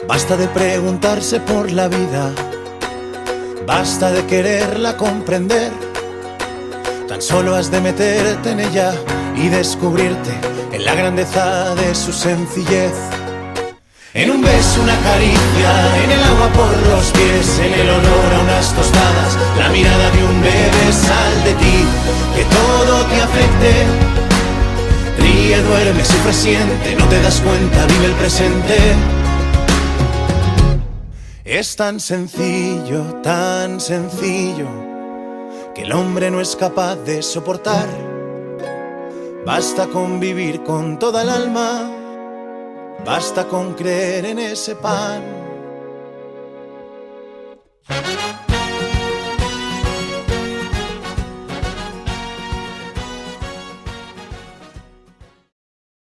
Basta de preguntarse por la vida, basta de quererla comprender. Tan solo has de meterte en ella y descubrirte en la grandeza de su sencillez. En un beso, una caricia, en el agua por los pies, en el olor a unas tostadas, la mirada de un bebé. Sal de ti, que todo te afecte. Ríe, duerme, sufre, siente, no te das cuenta, vive el presente. Es tan sencillo, que el hombre no es capaz de soportar. Basta con vivir con toda el alma, basta con creer en ese pan.